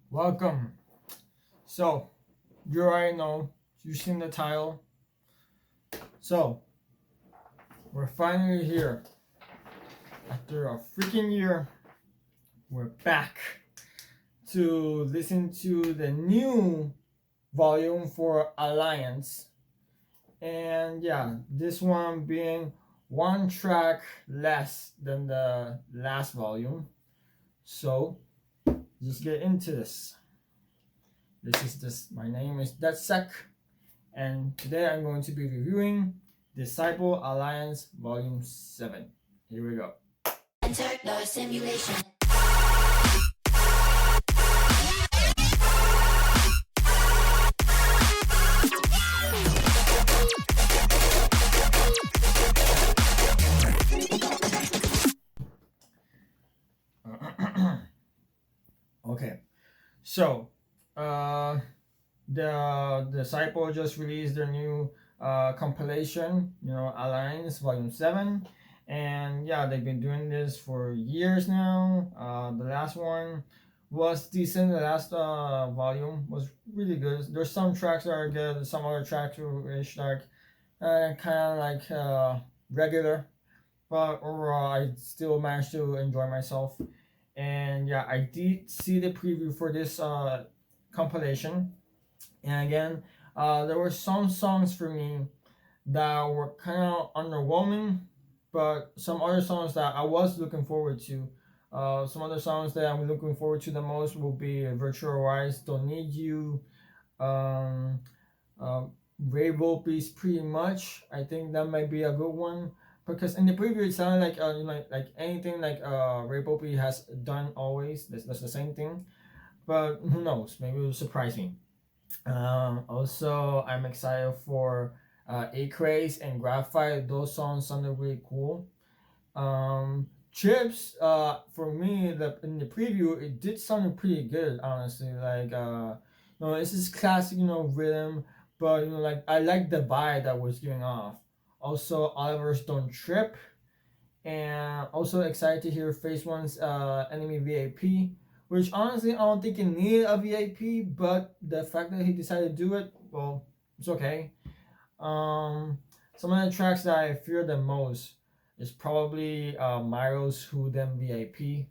Welcome. So, you already know, you've seen the title. So, we're finally here. After a freaking year, we're back to listen to the new volume for Alliance. And yeah, this one being one track less than the last volume. So, just get into this. My name is Detsec, and today I'm going to be reviewing Disciple Alliance Volume 7. Here we go. Enter the simulation. Okay, so the Disciple just released their new compilation, Alliance Volume 7, and yeah, they've been doing this for years now. The last one was decent. The last volume was really good. There's some tracks that are good, some other tracks are like kind of like regular, but overall I still managed to enjoy myself. And yeah, I did see the preview for this compilation, and again, there were some songs for me that were kind of underwhelming, but some other songs that I was looking forward to. Some other songs that I'm looking forward to the most will be Virtual Rise, Don't Need You, Ray Volpe's Pretty Much. I think that might be a good one, because in the preview it sounded like like anything like Ray Volpe has done always. That's the same thing, but who knows? Maybe it will surprise me. Also, I'm excited for Ecraze and Graphyt. Those songs sounded really cool. Chibs, for me, in the preview, it did sound pretty good, honestly. Like, this is classic, rhythm, but like I like the vibe that was giving off. Also, Oliverse Don't Trip, and also excited to hear PhaseOne's Enemy VIP, which honestly I don't think he needed a VIP, but the fact that he decided to do it, well, it's okay. Some of the tracks that I fear the most is probably Myro's Who Them VIP,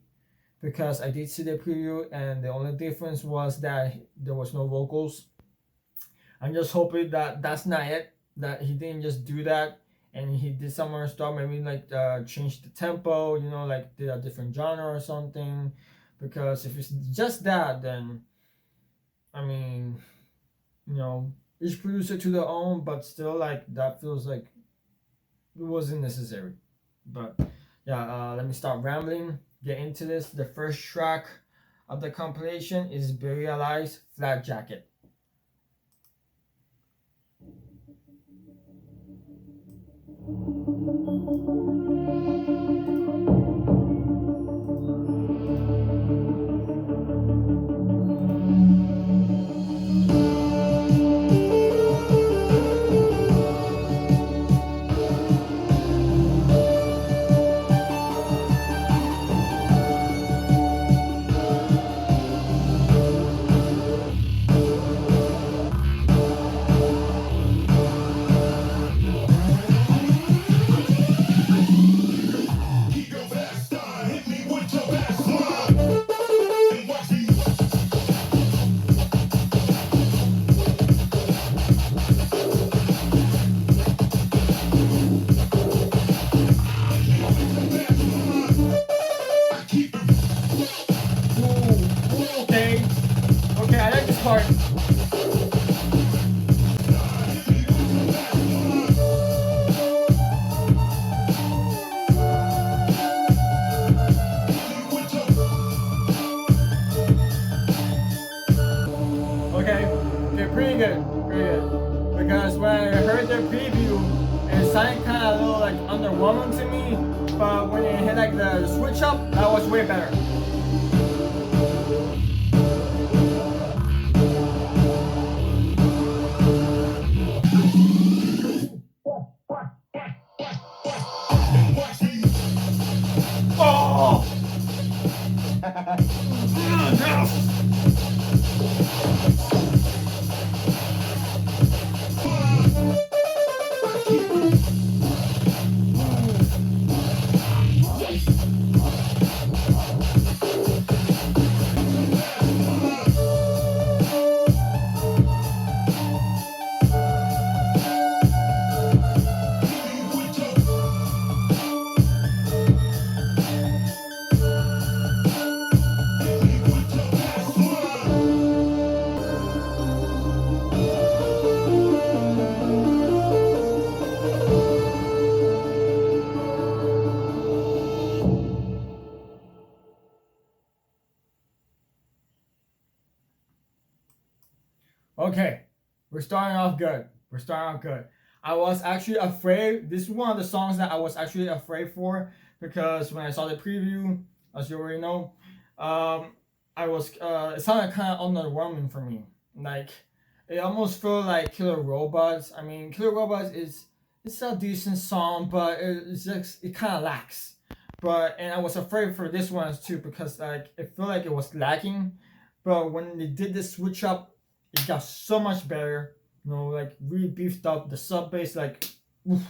because I did see the preview and the only difference was that there was no vocals. I'm just hoping that that's not it, that he didn't just do that and he did some other stuff, maybe like change the tempo, like did a different genre or something. Because if it's just that, then I mean, each producer to their own, but still, like, that feels like it wasn't necessary. But yeah, let me stop rambling, get into this. The first track of the compilation is Burialize Flat Jacket. Okay, I like this part. Okay, pretty good. Because when I heard the preview, it sounded kind of a little like underwhelming to me, but when it hit like the switch up, that was way better. Oh! Okay, we're starting off good. We're starting off good. I was actually afraid. This is one of the songs that I was actually afraid for because when I saw the preview, as you already know, um, I was it sounded kind of underwhelming for me. Like it almost felt like Killer Robots. I mean, Killer Robots is it's a decent song, but it's just it kind of lacks. But and I was afraid for this one too because like it felt like it was lacking. But when they did this switch up, it got so much better. You know, like really beefed up the sub bass, like, oof.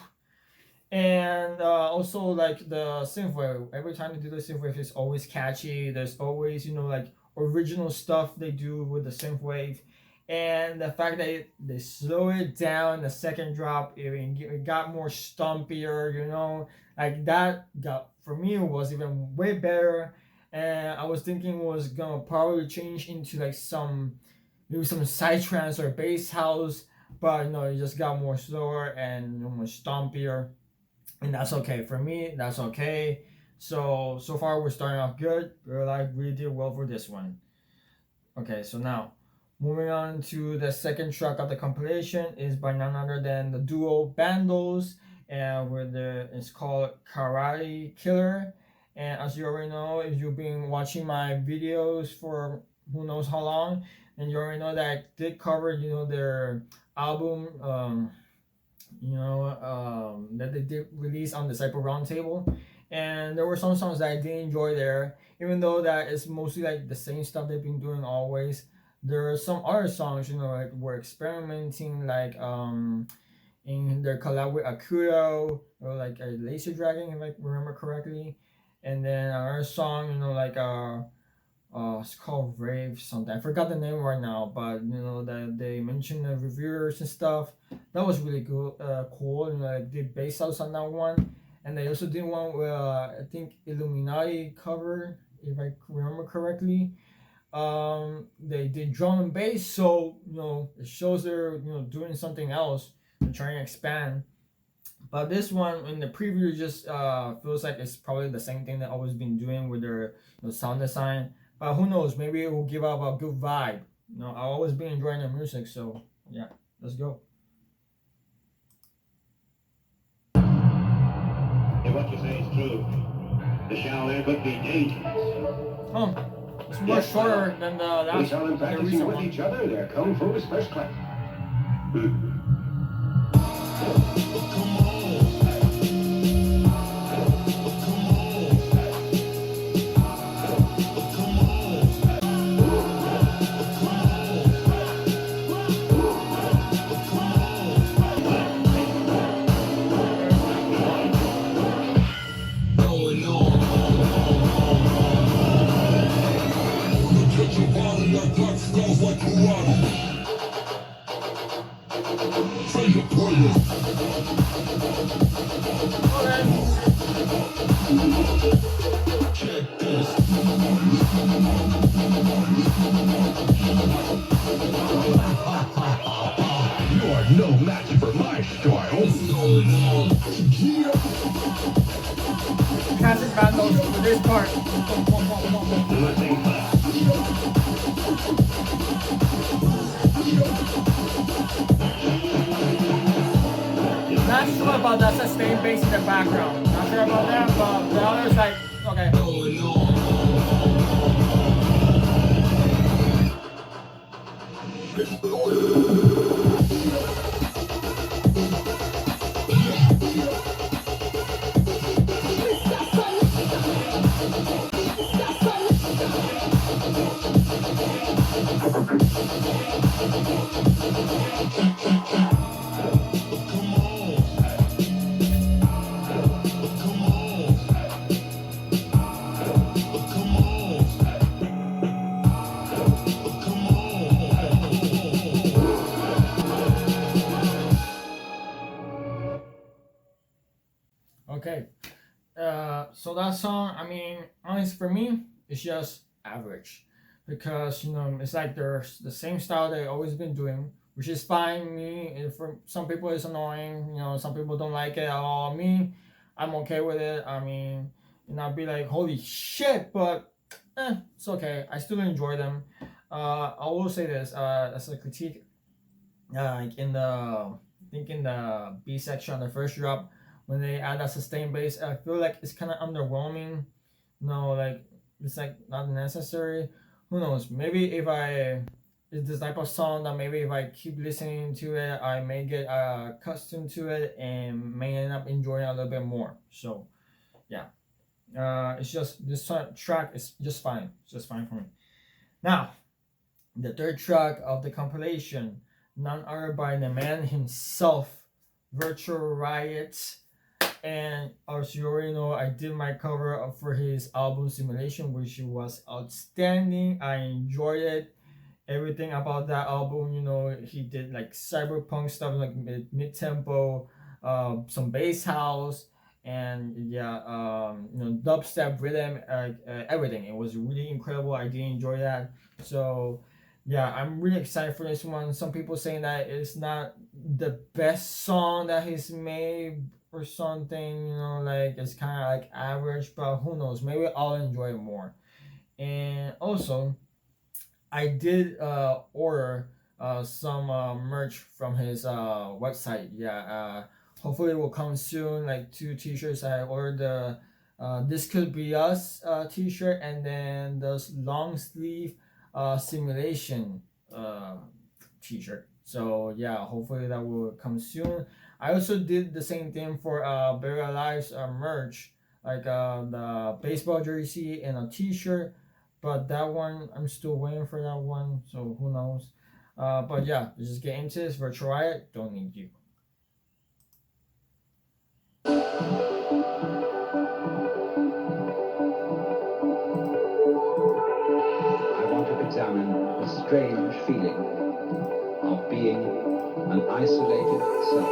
And also like the synthwave. Every time they do the synthwave, it's always catchy. There's always like original stuff they do with the synthwave, and the fact that they slow it down the second drop, it got more stompier. Like that got for me was even way better. And I was thinking it was gonna probably change into like maybe some psytrance or bass house, but it just got more slower and more stompier, and that's okay for me. That's okay. So far we're starting off good. We're like really did well for this one. Okay, so now moving on to the second track of the compilation is by none other than the duo Bandlez, and it's called Karate Killer. And as you already know, if you've been watching my videos for who knows how long, and you already know that I did cover their album that they did release on the Cyber Roundtable. And there were some songs that I did enjoy there, even though that is mostly like the same stuff they've been doing always. There are some other songs, like were experimenting, like in their collab with Akuro or like a Laser Dragon, if I remember correctly. And then another song, like it's called Rave something. I forgot the name right now, but that they mentioned the reviewers and stuff. That was really good, cool. Like they based out on that one, and they also did one with I think Illuminati cover, if I remember correctly. They did drum and bass, so it shows they're doing something else and trying to expand. But this one in the preview just feels like it's probably the same thing that I've always been doing with their sound design. But who knows? Maybe it will give out a good vibe. I've always been enjoying their music, so yeah, let's go. If what you say is true, the shower there could be dangerous. It's more shorter than the last. We saw them practicing with each other. Their kung fu is first class. No match for my style. Classic Bandlez for this part. Not sure about that sustained bass in the background. Not sure about that, but the other's like, okay. Okay. So that song, I mean, honestly, for me, it's just average, because it's like they're the same style they've always been doing, which is fine. For some people it's annoying. Some people don't like it at all. Me, I'm okay with it. I mean, I'd be like, holy shit, but it's okay. I still enjoy them. I will say this as a critique. like in the I think in the B section on the first drop when they add a sustained bass, I feel like it's kind of underwhelming. No, like it's like not necessary. Who knows? Maybe if I it's this type of song that maybe if I keep listening to it, I may get accustomed to it and may end up enjoying it a little bit more. So yeah, it's just this track is just fine. It's just fine for me. Now, the third track of the compilation, none other by the man himself, Virtual Riot. And as you already know, I did my cover for his album Simulation, which was outstanding. I enjoyed it. Everything about that album, you know, he did like cyberpunk stuff, like mid tempo, some bass house, and yeah, you know, dubstep rhythm, everything. It was really incredible. I did enjoy that. So yeah, I'm really excited for this one. Some people saying that it's not the best song that he's made or something, you know, like it's kind of like average, but who knows? Maybe I'll enjoy it more. And also, I did order some merch from his website. Yeah, hopefully it will come soon. Like 2 T-shirts. I ordered the This Could Be Us T-shirt and then the long sleeve simulation T-shirt. So yeah, hopefully that will come soon. I also did the same thing for Burial Alive's merch, like the baseball jersey and a T-shirt. But that one, I'm still waiting for that one, so who knows. But yeah, let's just get into this. Virtual Riot, don't need you. I want to examine the strange feeling of being an isolated self.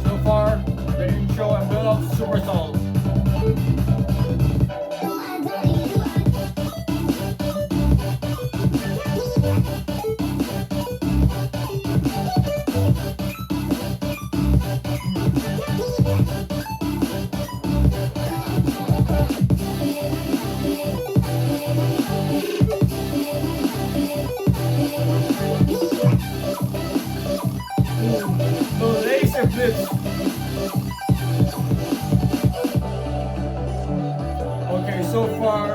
So far, the intro and build up super solid. The laser flips. Okay, so far,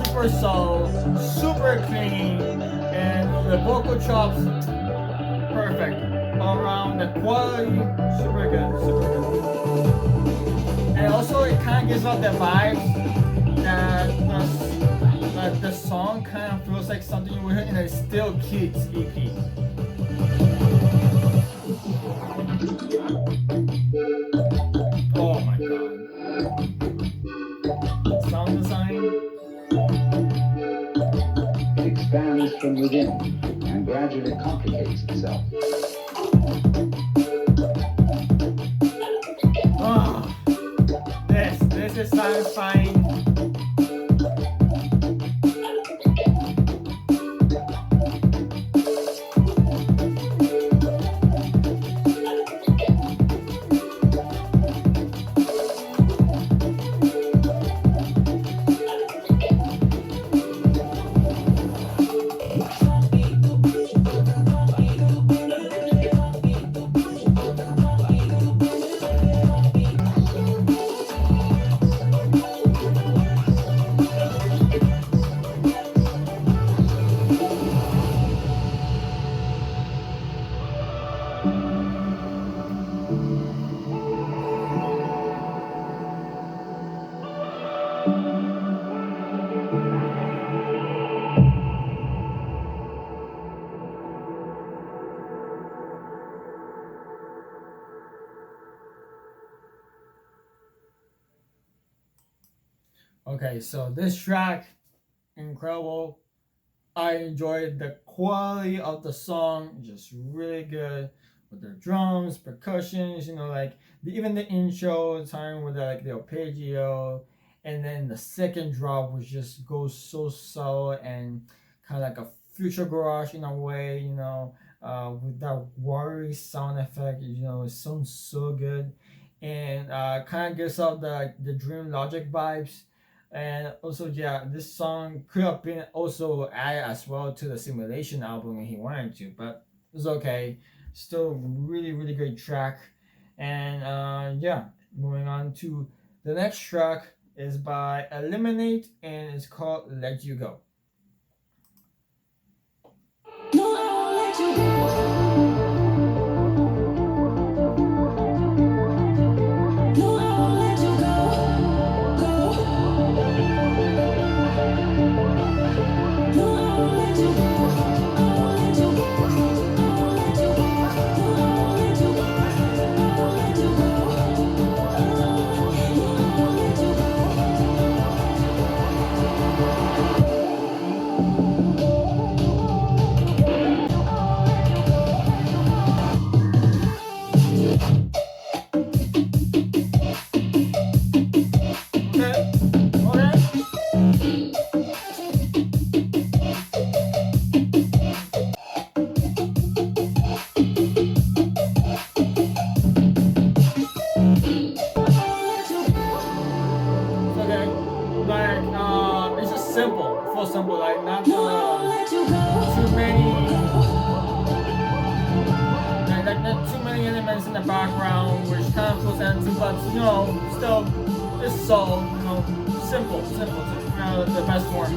super solid, super clean, and the vocal chops, perfect. All around, the quality, super good, super good. And also, it kind of gives off the vibes that the song kind of feels like something you would hear in a Still Kids EP. Oh my god. Sound design. It expands from within and gradually complicates itself. Oh, this is satisfying. Okay, so this track, incredible. I enjoyed the quality of the song, just really good with the drums, percussions, you know, like even the intro time with the, like the arpeggio and then the second drop which just goes so subtle and kind of like a future garage in a way, with that watery sound effect. It sounds so good, and kind of gives off the Dream Logic vibes. And also, yeah, this song could have been also added as well to the Simulation album if he wanted to, but it's okay. Still really, really great track. And yeah, moving on to the next track is by Eliminate and it's called Let You Go. No, I won't let you go. No, I won't let you go. Go. No, I won't let you go. I won't let you go. I won't let you go. No, I won't let you go. I won't let you go. No, I won't let you go. It's just simple, full simple, like not No, I won't let you go. too many, like not too many elements in the background, which kind of feels empty, but still, it's so simple, the best form.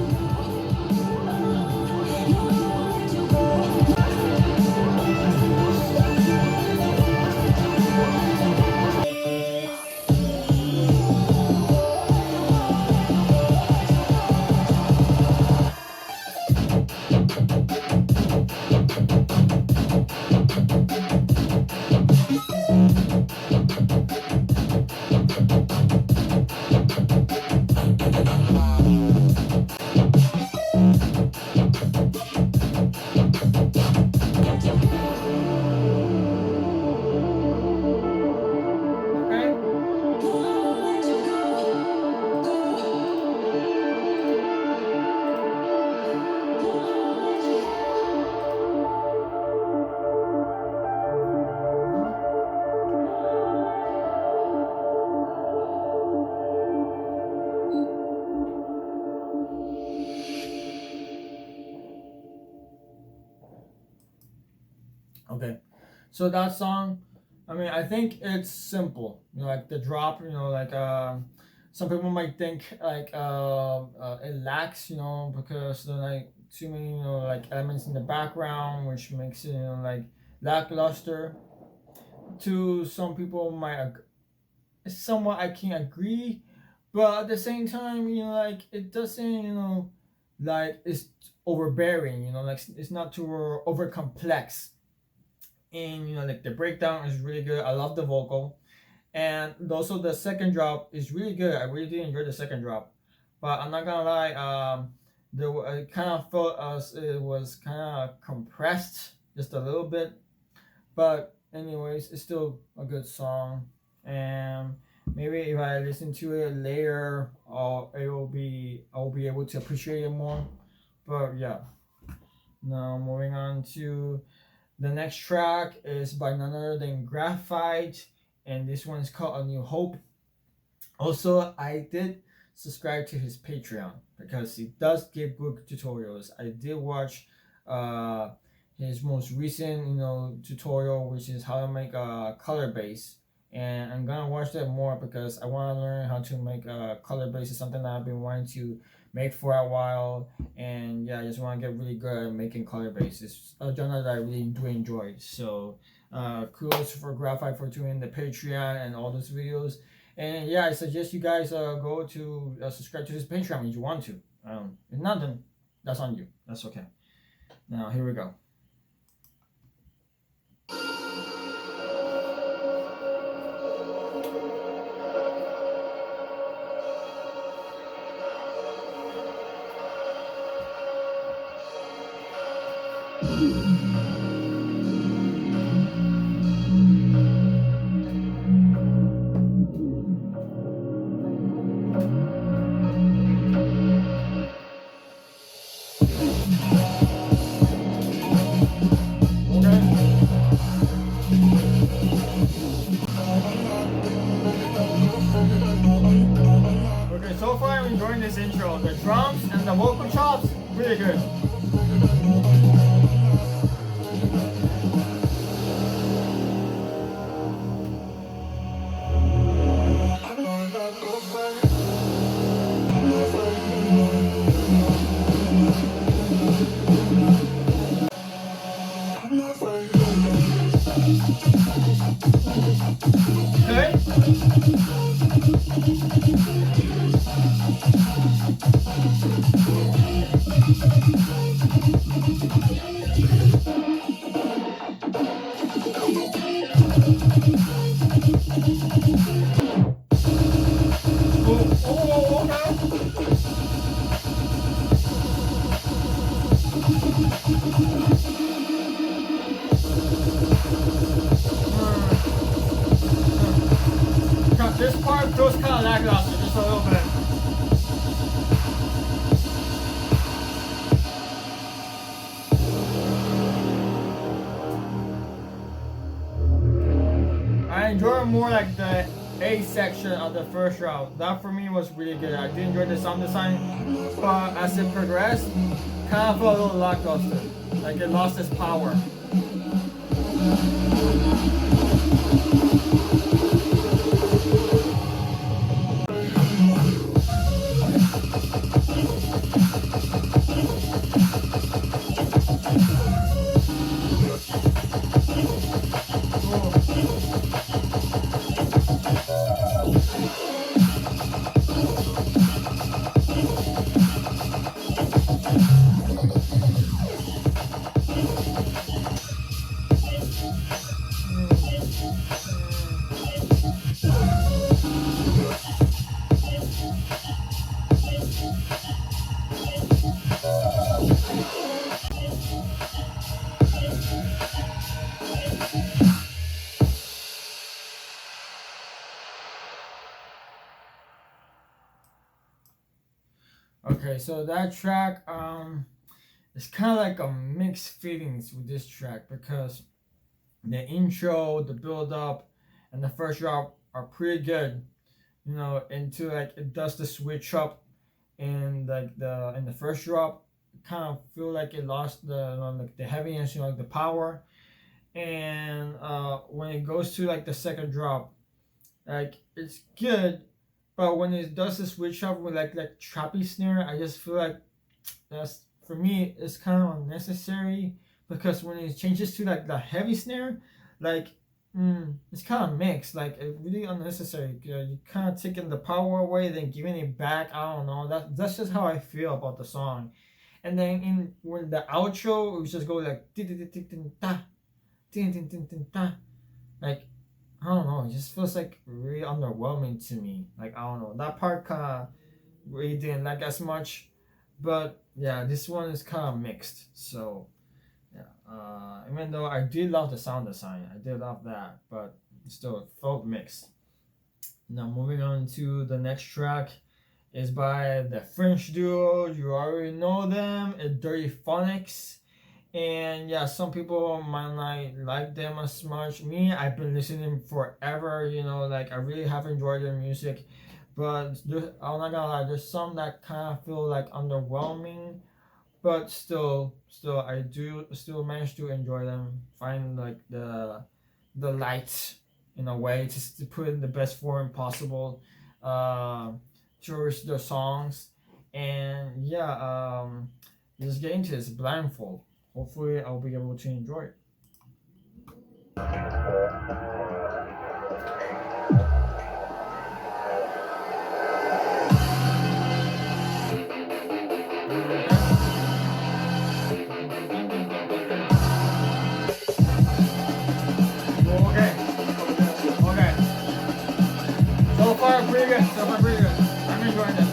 Okay, so that song, I think it's simple. Like the drop. Some people might think like it lacks. Because there are like too many like elements in the background, which makes it like lackluster. To some people might somewhat I can agree, but at the same time, like it doesn't like it's overbearing. Like it's not too over complex. And like the breakdown is really good. I love the vocal, and also the second drop is really good. I really did enjoy the second drop, but I'm not gonna lie, it kind of felt as it was kind of compressed just a little bit, but anyways, it's still a good song. And maybe if I listen to it later, I'll be able to appreciate it more. But yeah, now moving on to the next track is by none other than Graphyt, and this one is called A New Hope. Also, I did subscribe to his Patreon because he does give good tutorials. I did watch his most recent tutorial, which is how to make a color base, and I'm gonna watch that more because I want to learn how to make a color base. Is something that I've been wanting to make for a while, and yeah, I just want to get really good at making color bases, a genre that I really do enjoy. So kudos for Graphyt for doing the Patreon and all those videos. And yeah, I suggest you guys go to subscribe to his Patreon if you want to. If not, then that's on you. That's okay. Now here we go. enjoying this intro. The drums and the vocal chops, really good. Okay. This part feels kind of lackluster, just a little bit. I enjoy more like the A section of the first round. That for me was really good. I did enjoy the sound design, but as it progressed, kind of felt a little lackluster. Like it lost its power. Okay, so that track, it's kind of like a mixed feelings with this track because the intro, the build up, and the first drop are pretty good. You know, into like it does the switch up, and like in the first drop, kind of feel like it lost like the heaviness, you know, like the power, and when it goes to like the second drop, like it's good. But when it does the switch up with like trappy snare, I just feel like that's for me it's kind of unnecessary because when it changes to like the heavy snare, like it's kind of mixed, like it really unnecessary. You kind of taking the power away, then giving it back. I don't know. That's just how I feel about the song. And then when the outro, we just go like like. I don't know, it just feels like really underwhelming to me. Like, I don't know, that part kind of really didn't like as much. But yeah, this one is kind of mixed. So yeah, even though I did love the sound design, I did love that, but still it felt mixed. Now moving on to the next track is by the French duo. You already know them, it's Dirtyphonics. And yeah, some people might not like them as much. Me, I've been listening forever, you know, like I really have enjoyed their music. But I'm not gonna lie, there's some that kind of feel like underwhelming. But still, I do still manage to enjoy them. Find like the light in a way to put in the best form possible towards their songs. And yeah, just get into this Blindfold. Hopefully I'll be able to enjoy it. Okay. So far pretty good. I'm enjoying this.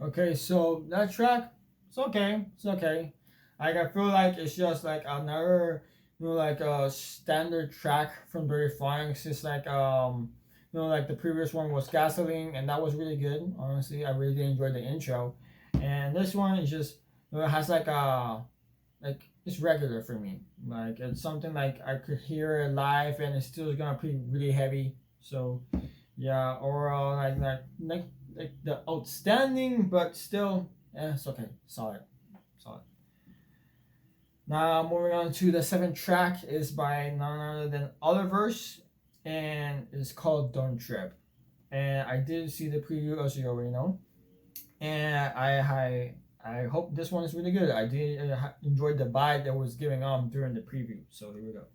Okay, so that track, it's okay. It's okay. Like I feel like it's just like another, like a standard track from Dirtyphonics. It's like like the previous one was Gasoline, and that was really good. Honestly, I really enjoyed the intro, and this one is just it has like it's regular for me. Like it's something like I could hear it live, and it's still gonna be really heavy. So yeah, or like the outstanding, but still, it's okay, solid, solid. Now moving on to the seventh track is by none other than Oliverse, and it's called Don't Trip. And I did see the preview, as you already know, and I hope this one is really good. I did enjoy the vibe that was giving on during the preview. So here we go.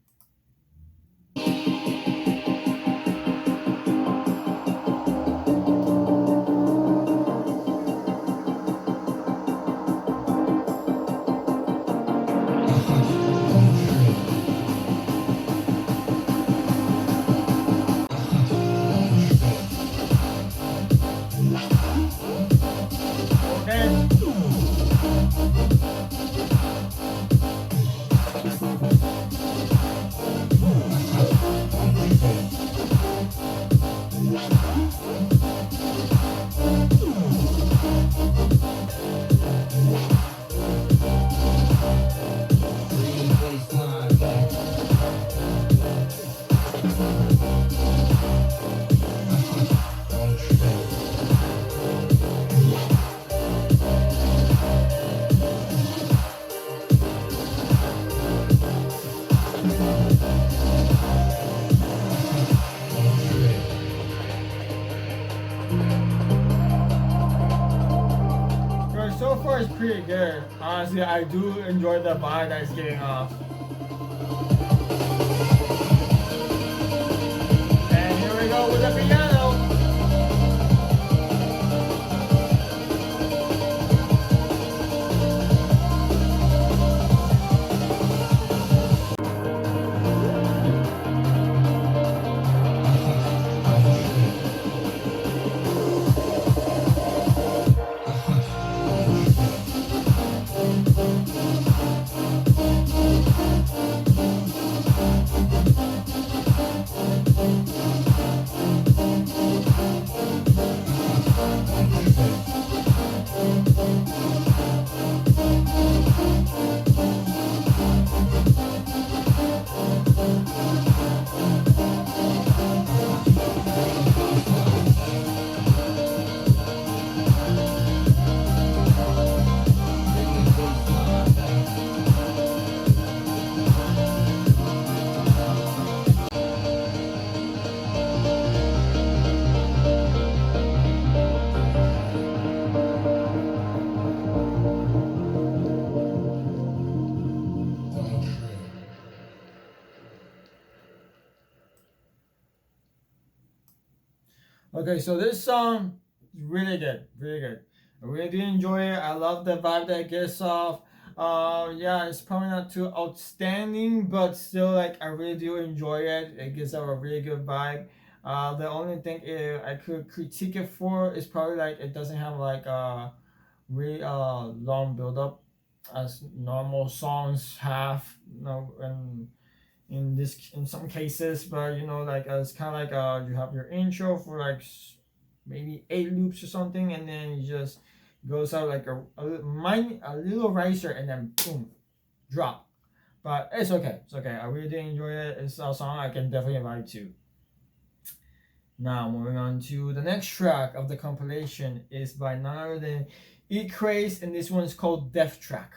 So far it's pretty good. Honestly, I do enjoy the vibe that it's getting off. And here we go with the piano. Okay, so this song is really good, really good. I really do enjoy it. I love the vibe that it gets off. Yeah, it's probably not too outstanding, but still, like, I really do enjoy it. It gives out a really good vibe. The only thing I could critique it for is probably like it doesn't have like a really long build up as normal songs have. And in some cases, but like it's kind of like you have your intro for like maybe 8 loops or something, and then you just goes out like a little riser, and then boom, drop. But it's okay, it's okay. I really did enjoy it. It's a song I can definitely vibe to. Now moving on to the next track of the compilation is by none other than Ecraze, and this one's called Death Track.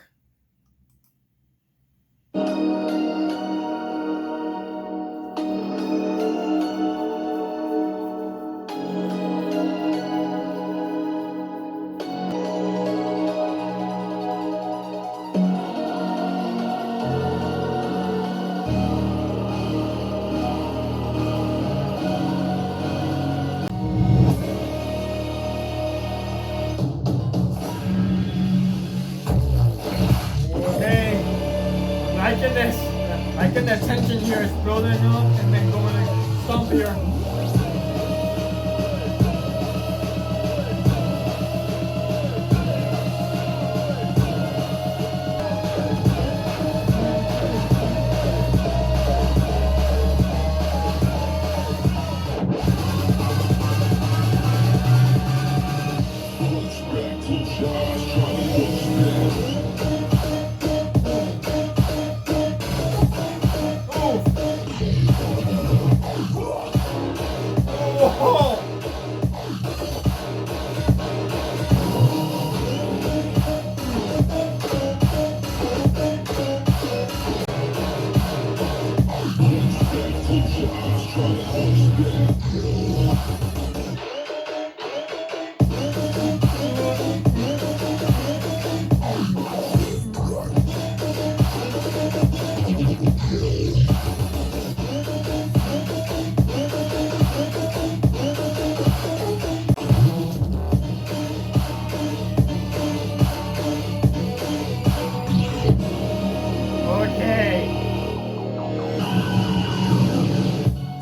Liking the tension here is building up and then going to stomp here.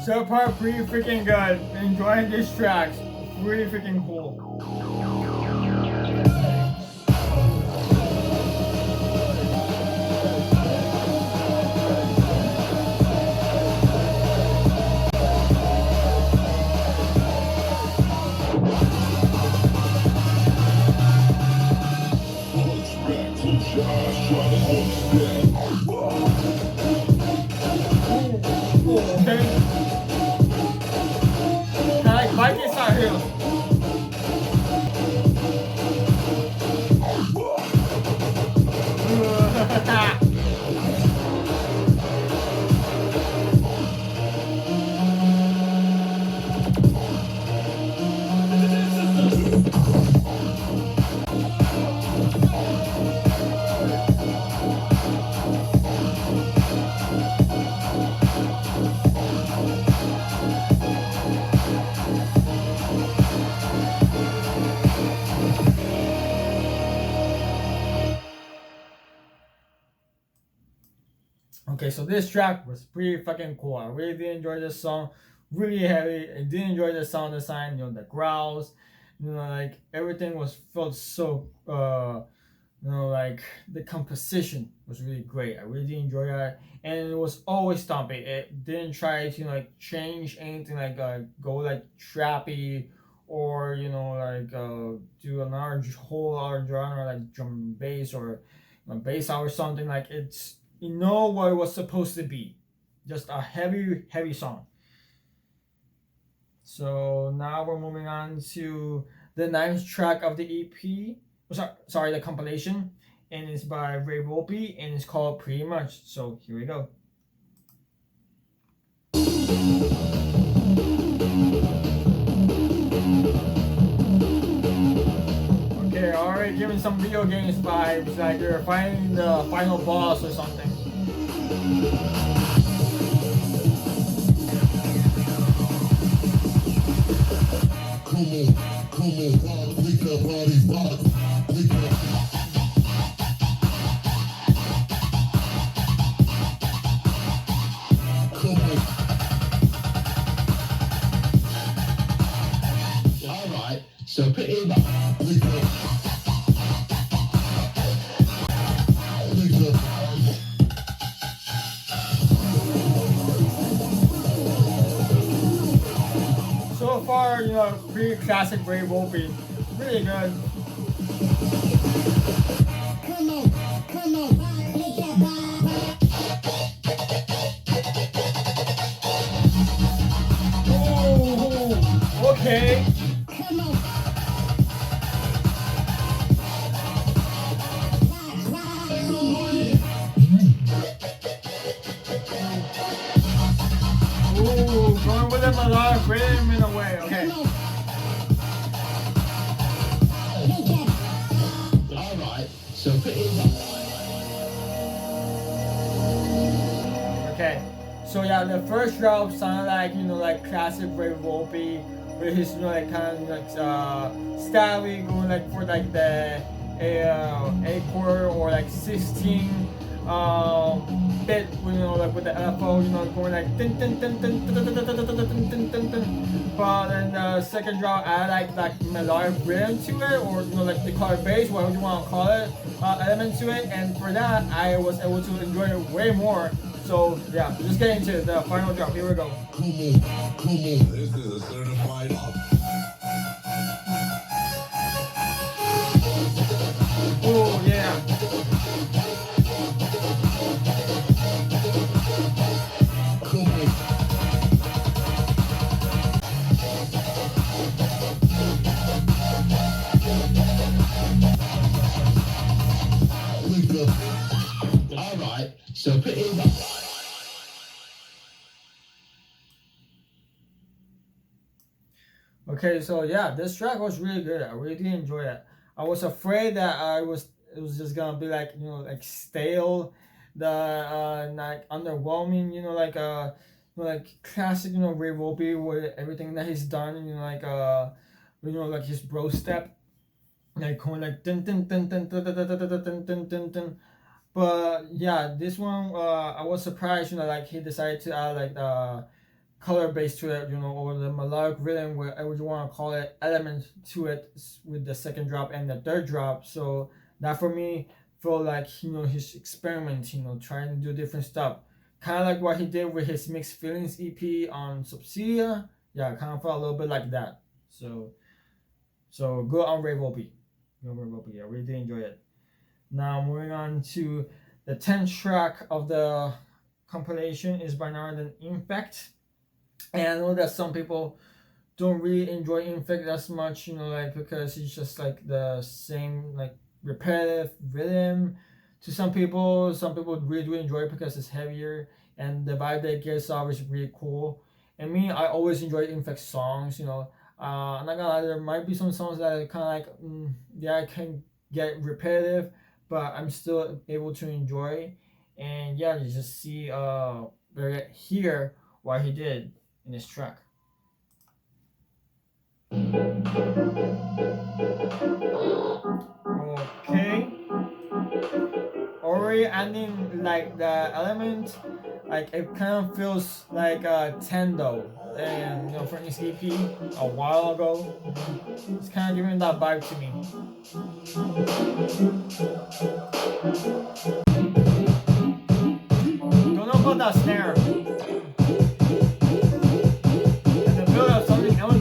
So far, pretty freaking good. Enjoying these tracks. Really freaking cool. Okay. I like Vikings out here. Okay, so this track was pretty fucking cool. I really did enjoy this song. Really heavy. I did enjoy the sound design, the growls, like everything was felt so like the composition was really great. I really did enjoy that. And it was always stomping. It didn't try to like change anything like go like trappy or do another whole other genre like drum and bass or bass out or something. Like it's what it was supposed to be. Just a heavy song. So now we're moving on to the ninth track of the EP. Sorry, the compilation. And it's by Volpe and it's called Pretty Much. So here we go. Okay, already giving some video games vibes, like you're fighting the final boss or something. Alright, so put it back. So far, pretty classic Volpe. Really good. Oh, okay. Ooh, going with a melodic rhythm in a way. Okay. Alright, so put it back. Okay, so yeah, the first drop sounded like classic Volpe with his kind of styling going for the A quarter or 16 bit with the LFO going tin tin tin tin tin tin tin tin tin tin tin. But then the second drop added like melodic rhythm to it, or the color bass, whatever you want to call it, element to it, and for that I was able to enjoy it way more. So yeah, just getting to the final drop. Here we go. This is a certified Oh yeah. Alright, so put it back. Okay, so yeah, this track was really good. I really did enjoy it. I was afraid that it was just gonna be stale, underwhelming, classic, Ray Volpe with everything that he's done, his bro step, going dun dun dun dun dun dun dun dun dun dun dun dun. But yeah, this one I was surprised, he decided to add color base to it, you know, or the melodic rhythm, whatever you want to call it, element to it with the second drop and the third drop. So that for me felt like, you know, his experiment, you know, trying to do different stuff. Kind of like what he did with his Mixed Feelings EP on Subsidia. Yeah, kind of felt a little bit like that. So good on Ray Volpe. Good on Ray Volpe. I really did enjoy it. Now moving on to the 10th track of the compilation is by none other than Infekt. And I know that some people don't really enjoy Infekt as much, you know, like because it's just like the same like repetitive rhythm to some people. Some people really do enjoy it because it's heavier and the vibe that it gives off is really cool. And me, I always enjoy Infekt songs, you know. I'm not gonna lie, there might be some songs that are kind of like, yeah, I can get repetitive, but I'm still able to enjoy. And yeah, you just see, hear what he did in this track. Okay. Already adding like the element, like it kind of feels like Tendo, and you know, from his EP a while ago. It's kind of giving that vibe to me. Don't know about that snare. And the build up something else.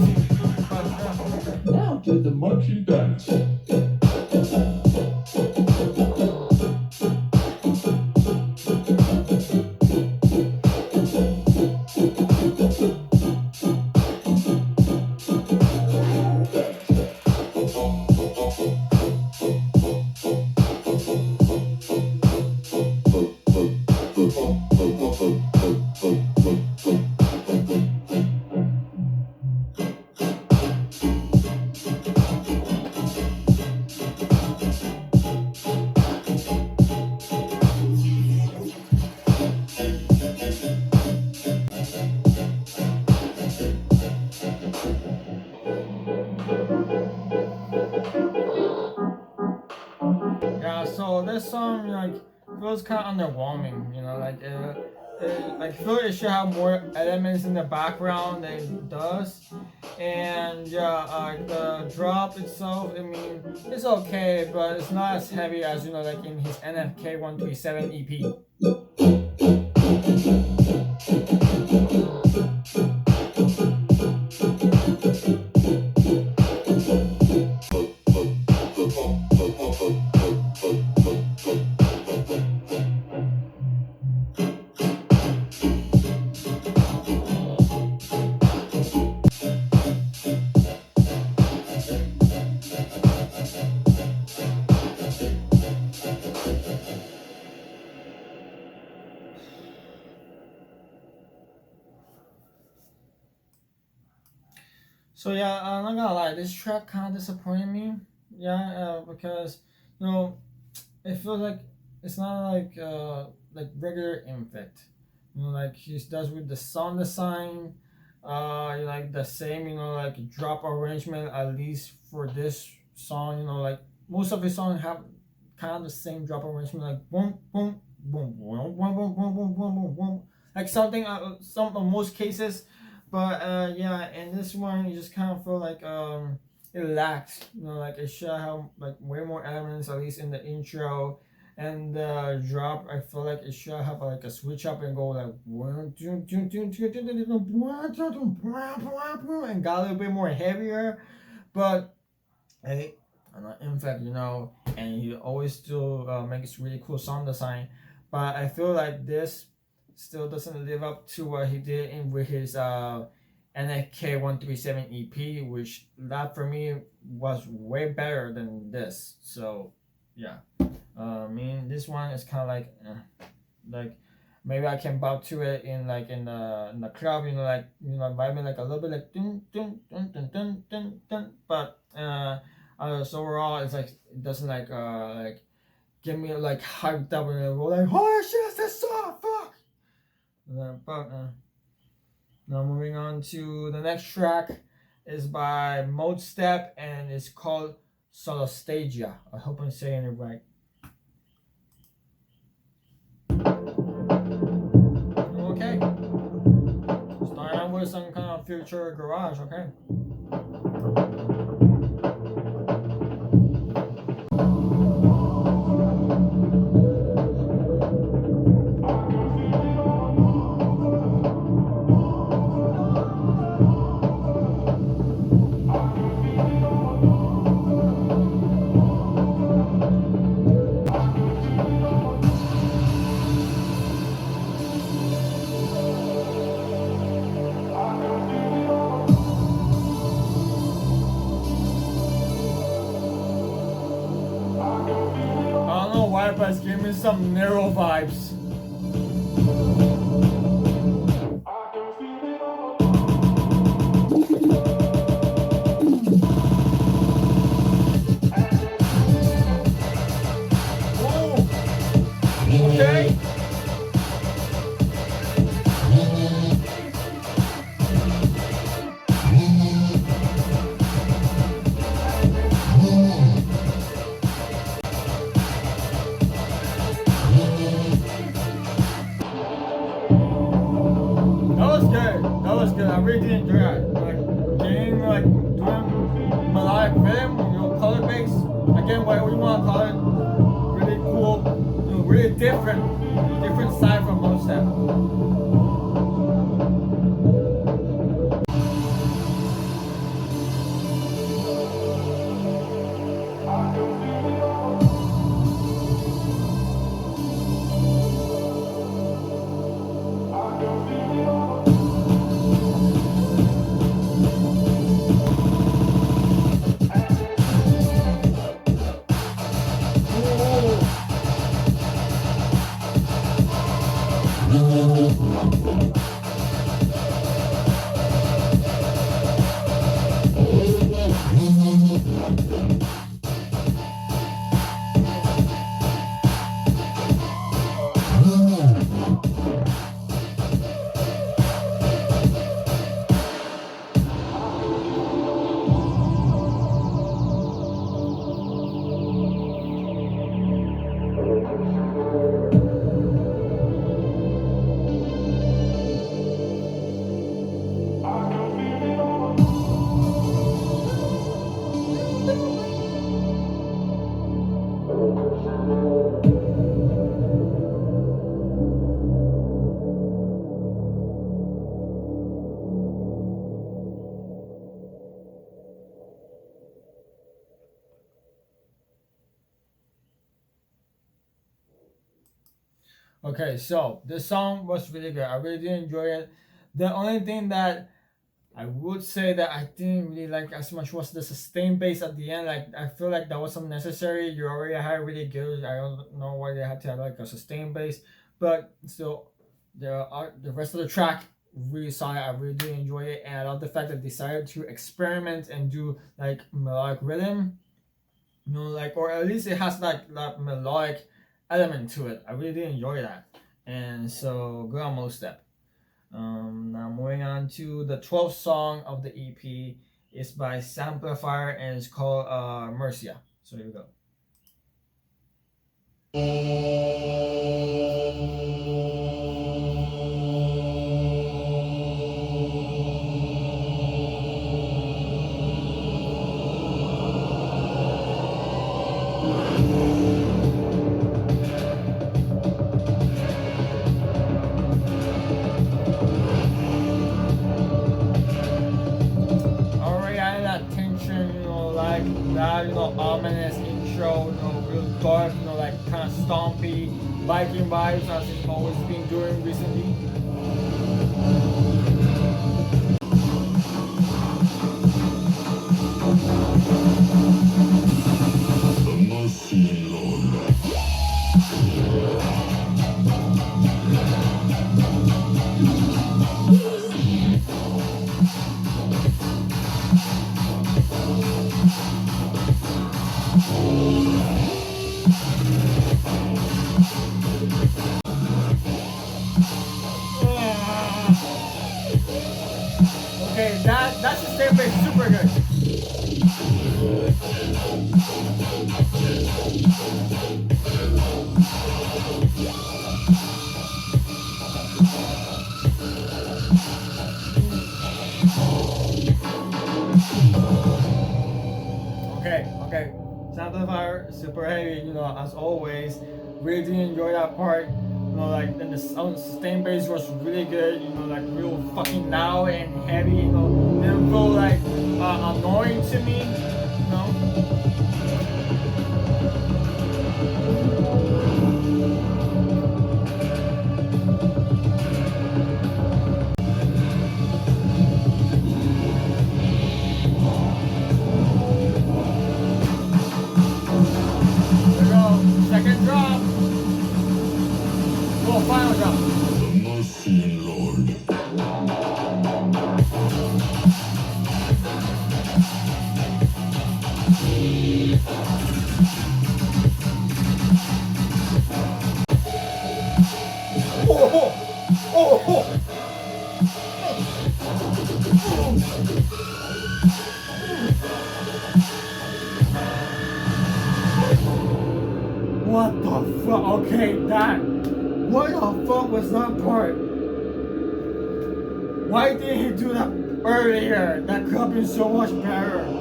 Now to the monkey dance. Yeah, so this song like feels kind of underwhelming, you know, like I feel it should have more elements in the background than it does. And yeah, the drop itself, I mean, it's okay, but it's not as heavy as, you know, like in his NFK 137 EP. So yeah, I'm not gonna lie, this track kind of disappointed me. Yeah, because you know, it feels like it's not like regular Infekt. You know, like he does with the sound design, like the same, you know, like drop arrangement at least for this song. You know, like most of his songs have kind of the same drop arrangement, like boom, boom, boom, boom, boom, boom, boom, boom, boom, boom, boom, like something. Some in most cases. But yeah, and this one you just kind of feel like it lacks, you know, like it should have like way more elements, at least in the intro and the drop. I feel like it should have like a switch up and go like and got a little bit more heavier. But hey, I'm not Infekt, you know, and he always still makes really cool sound design. But I feel like this still doesn't live up to what he did in with his NFK 137 EP, which that for me was way better than this. So yeah, I mean this one is kind of like maybe I can bob to it in the club, you know, like, you know, vibing like a little bit like dun dun dun dun dun dun dun. But so overall it's like it doesn't like get me like hyped up and go like, holy shit, this song, fuck. But now moving on to the next track is by Modestep and it's called Solastalgia. I hope I'm saying it right. Okay. Starting future garage. Okay. I don't know why, but it's giving me some Nero vibes. Whoa. Okay. I really did enjoy that. Like getting like doing melodic rhythm, color bass. Again, whatever you want to call it. Really cool, really different side from Modestep. Okay, so this song was really good. I really did enjoy it. The only thing that I would say that I didn't really like as much was the sustain bass at the end. Like I feel like that was unnecessary. You already had really good. I don't know why they had to have like a sustain bass, but still, the rest of the track really solid. I really did enjoy it, and I love the fact that they decided to experiment and do like melodic rhythm. Like, or at least it has like that melodic element to it. I really did enjoy that, and so good on Modestep. Now moving on to the 12th song of the EP. It's by Samplifire and it's called Mercia. So here we go. That ominous intro, real dark, like kind of stompy biking vibes as it's always been doing recently. Okay, that's the same bass, super good. super heavy, you know, as always. Really did enjoy that part. You know, like, and the sustain bass was really good, you know, like real fucking loud and heavy, you know, didn't feel like annoying to me, you know. There we go, second drop. Well, final drop. The Mercian Lord. What the fuck? Okay, that. What the fuck was that part? Why didn't he do that earlier? That could have been so much better.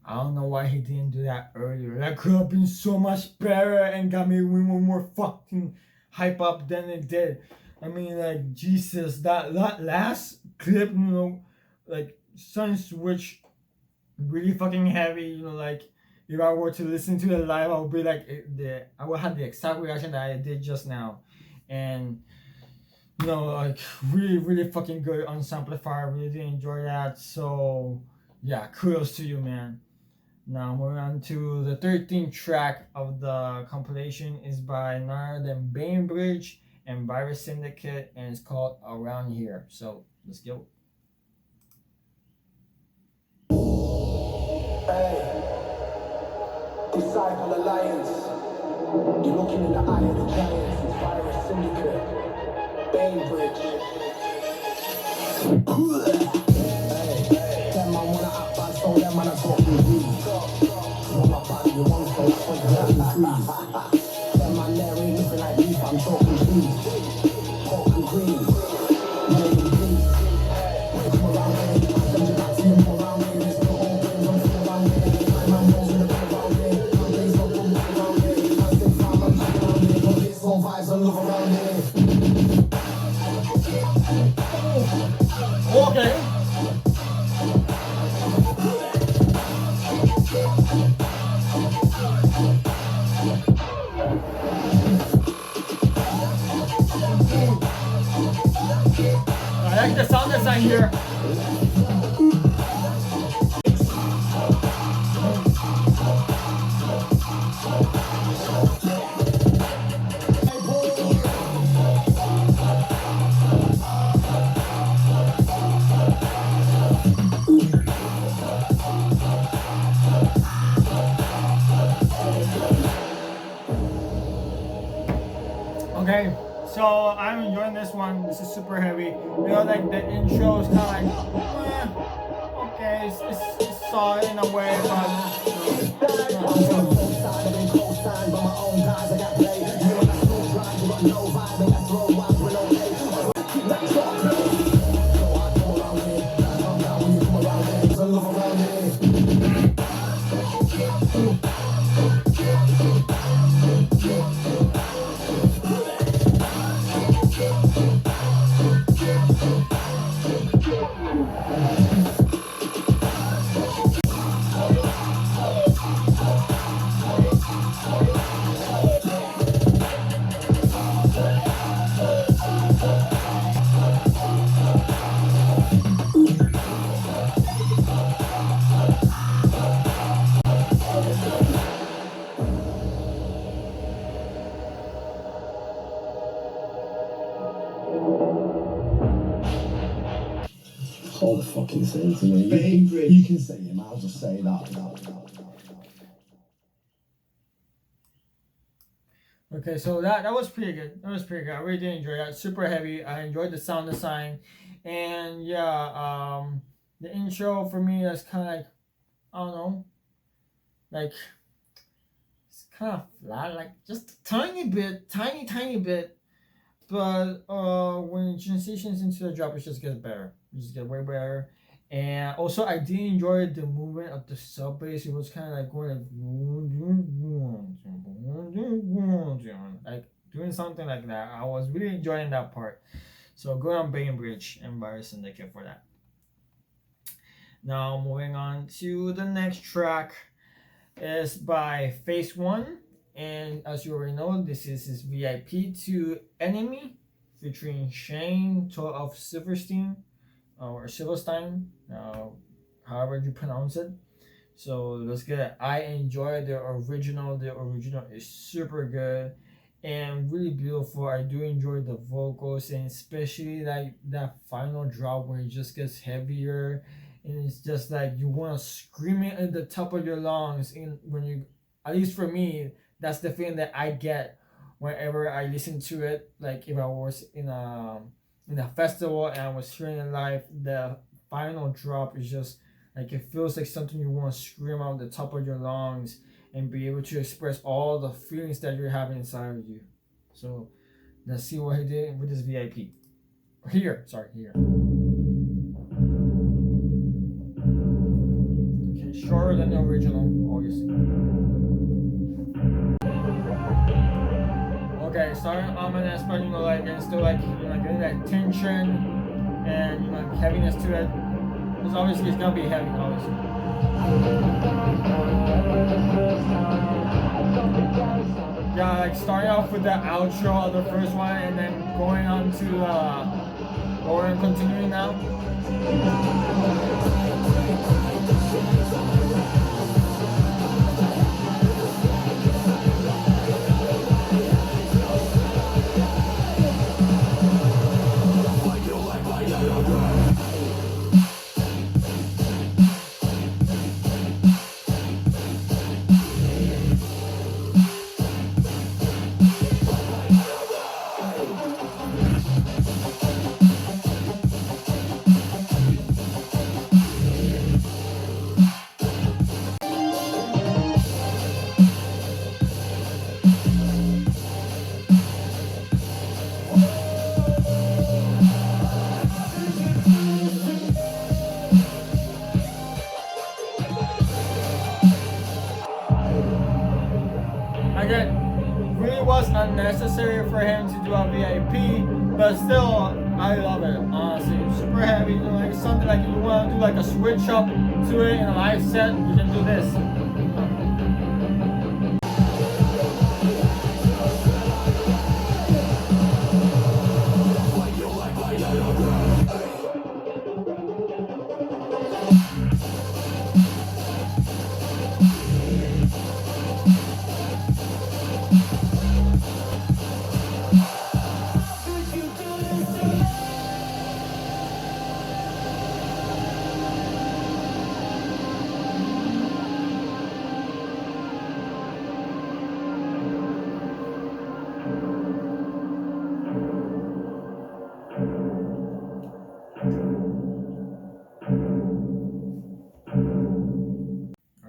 I don't know why he didn't do that earlier. That could have been so much better and got me way more fucking hype up than it did. I mean, like, Jesus, that last clip, you know, like, Sun Switch, really fucking heavy, you know, like, if I were to listen to it live, I would be like, I would have the exact reaction that I did just now. And, you know, like, really fucking good on Samplifire. Really did enjoy that. So, yeah, kudos to you, man. Now moving on to the 13th track of the compilation is by none other than Bainbridge and by Syndicate, and it's called Around Here. So let's go. Hey, Disciple Alliance. You're looking in the eye of the giants. It's Virus Syndicate, Bainbridge. Hey, them man wanna act bad, so them man are talking weed. You're not bad, you want so that's what you're talking trees. Them man there ain't looking like beef, I'm talking trees. Talking green, laying peace. Come around here, send you back to you, come around here. There's no open, don't feel around here. My man knows in the pit around here. My days up, I'm back around here. I stay far, I'm back around here. But it's all vibes and love around here. Okay. I like the sound design here. Okay, so I'm enjoying this one. This is super heavy. You know, like the intro is kind of like, okay, it's solid in a way, All the fucking same to me. You can say him, I'll just say that. Okay, so that was pretty good. That was pretty good. I really did enjoy that. Super heavy. I enjoyed the sound design, and yeah, the intro for me is kind of like, I don't know, like it's kind of flat, like just a tiny bit, tiny bit. But when it transitions into the drop, it just gets better. It just gets way better. And also, I did enjoy the movement of the sub bass. It was kind of like going like doing something like that. I was really enjoying that part. So good on Bainbridge and by Syndicate for that. Now moving on to the next track is by PhaseOne. And as you already know, this is his VIP to Enemy featuring Shane of Silverstein or Silverstein, however you pronounce it. So let's get it. I enjoy the original. The original is super good and really beautiful. I do enjoy the vocals and especially like that final drop where it just gets heavier and it's just like you want to scream it at the top of your lungs. And when you, at least for me, that's the feeling that I get whenever I listen to it. Like if I was in a festival and I was hearing it live, the final drop is just like it feels like something you want to scream out the top of your lungs and be able to express all the feelings that you're having inside of you. So let's see what he did with this VIP. Here. Okay, shorter than the original, obviously. Okay, starting ominous, but you know, like and still like getting that tension and heaviness to it. Because obviously it's gonna be heavy, obviously. Yeah, like starting off with the outro of the first one and then going on to or continuing now. Again, really was unnecessary for him to do a VIP, but still, I love it. Honestly, super heavy. You know, like something like you want to do like a switch up to it in a live set, you can do this.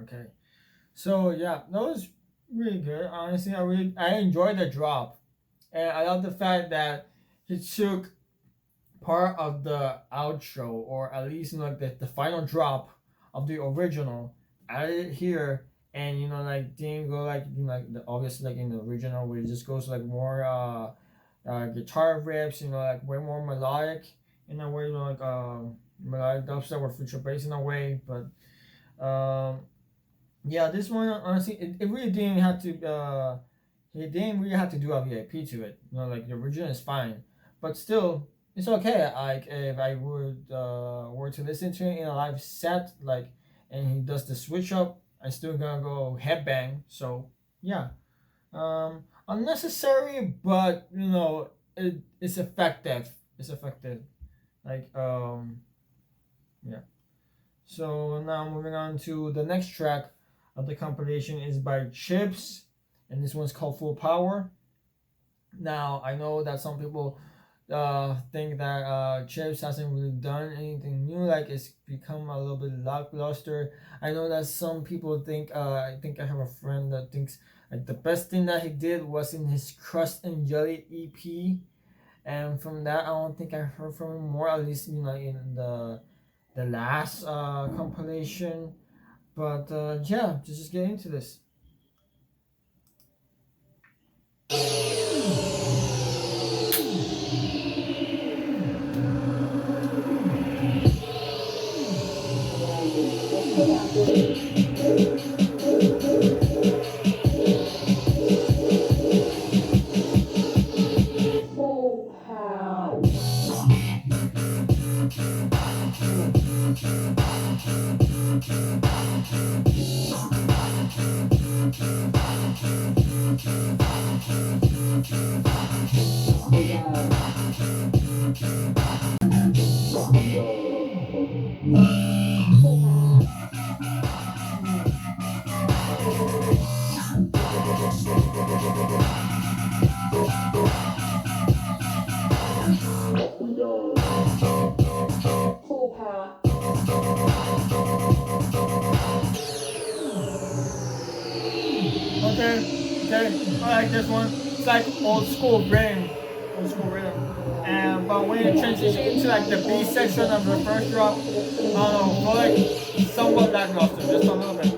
Okay, so yeah, that was really good. Honestly, I enjoyed the drop, and I love the fact that he took part of the outro, or at least like the final drop of the original, added it here, and like didn't go like like the obviously like in the original where it just goes like more guitar riffs, like way more melodic in a way, like melodic dubstep or future bass in a way, but yeah, this one honestly, it really didn't have to. He didn't really have to do a VIP to it. Like the original is fine, but still, it's okay. Like if I would were to listen to it in a live set, like, and he does the switch up, I still gonna go headbang. So yeah, unnecessary, but it's effective. It's effective. Like yeah. So now moving on to the next track of the compilation is by Chibs, and this one's called Full Power. Now I know that some people think that Chibs hasn't really done anything new, like it's become a little bit lackluster. I know that some people think I think I have a friend that thinks like the best thing that he did was in his Crust and Jelly EP, and from that I don't think I heard from him more, at least in the last compilation. But yeah, just get into this. Okay, I like this one. It's like old school rhythm, And but when you transition into like the B section of the first drop, I don't know, feel like somewhat lackluster, just a little bit.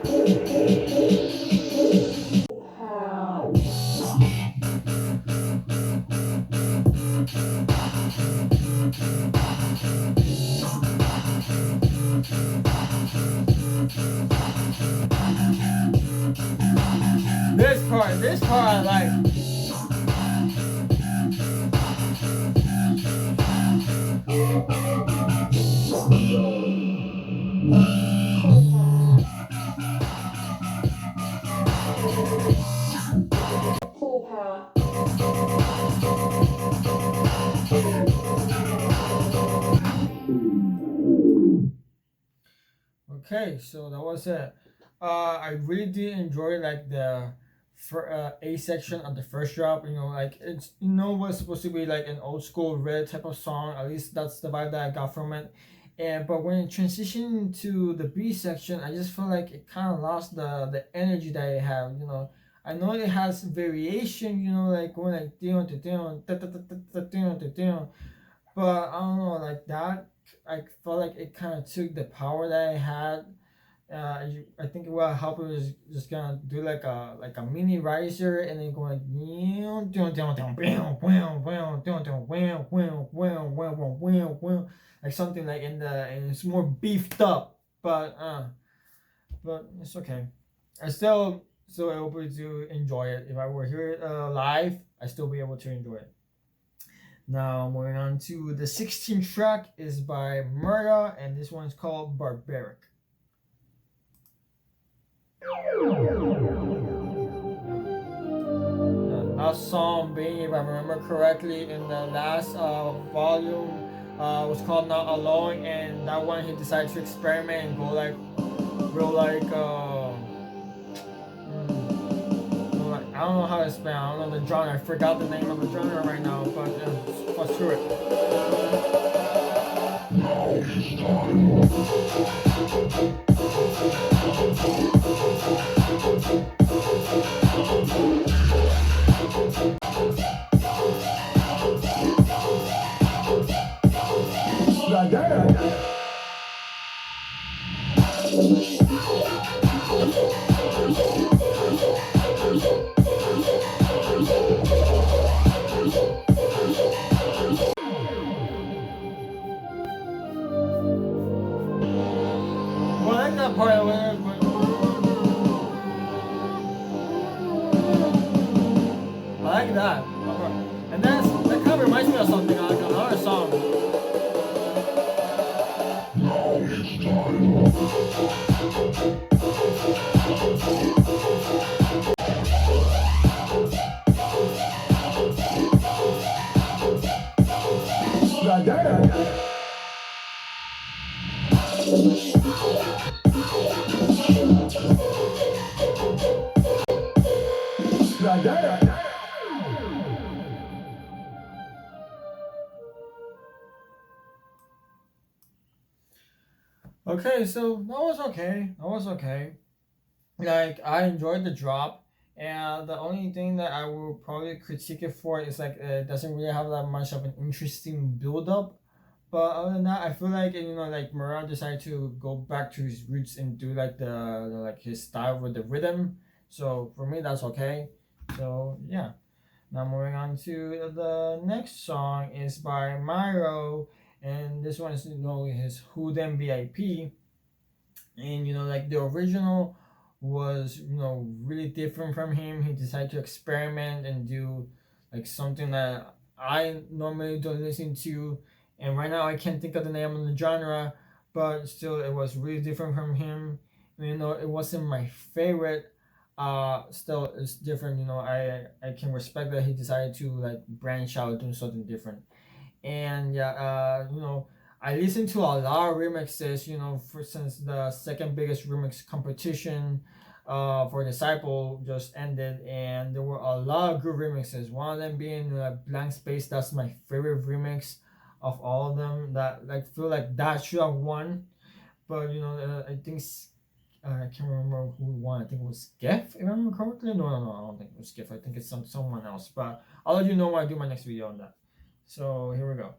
This part I like. Okay, so that was it. I really did enjoy like the for A section of the first drop. Like it's was supposed to be like an old school red type of song. At least that's the vibe that I got from it. But when it transitioned to the B section, I just felt like it kind of lost the energy that it had. I know it has variation. Like going like but I don't know, like that. I felt like it kind of took the power that I had. I think what helped was just gonna do like a mini riser and then going like something like and it's more beefed up, but it's okay. I still able to enjoy it. If I were here live, I still be able to enjoy it. Now moving on to the 16th track is by Mvrda, and this one's called Barbaric. Last song being, if I remember correctly, in the last volume was called Not Alone, and that one he decided to experiment and go like real like I don't know how to explain. I don't know the genre. I forgot the name of the genre right now, but let's through it. I like that. And that kind of reminds me of something, like another song. Okay, so that was okay. That was okay. Like I enjoyed the drop, and the only thing that I will probably critique it for is like it doesn't really have that much of an interesting build up. But other than that, I feel like like Mvrda decided to go back to his roots and do like like his style with the rhythm. So for me, that's okay. So yeah. Now moving on to the next song is by Myro, and this one is his Who Them VIP, and like the original was really different from him. He decided to experiment and do like something that I normally don't listen to, and right now I can't think of the name of the genre, but still it was really different from him. It wasn't my favorite. Still it's different. I can respect that he decided to like branch out, do something different. And yeah, I listened to a lot of remixes, for since the second biggest remix competition for Disciple just ended, and there were a lot of good remixes. One of them being Blank Space. That's my favorite remix of all of them. That like feel like that should have won, but I think I can't remember who won. I think it was Gif, if I remember correctly. No, I don't think it was Gif. I think it's someone else. But I'll let you know when I do my next video on that. So here we go.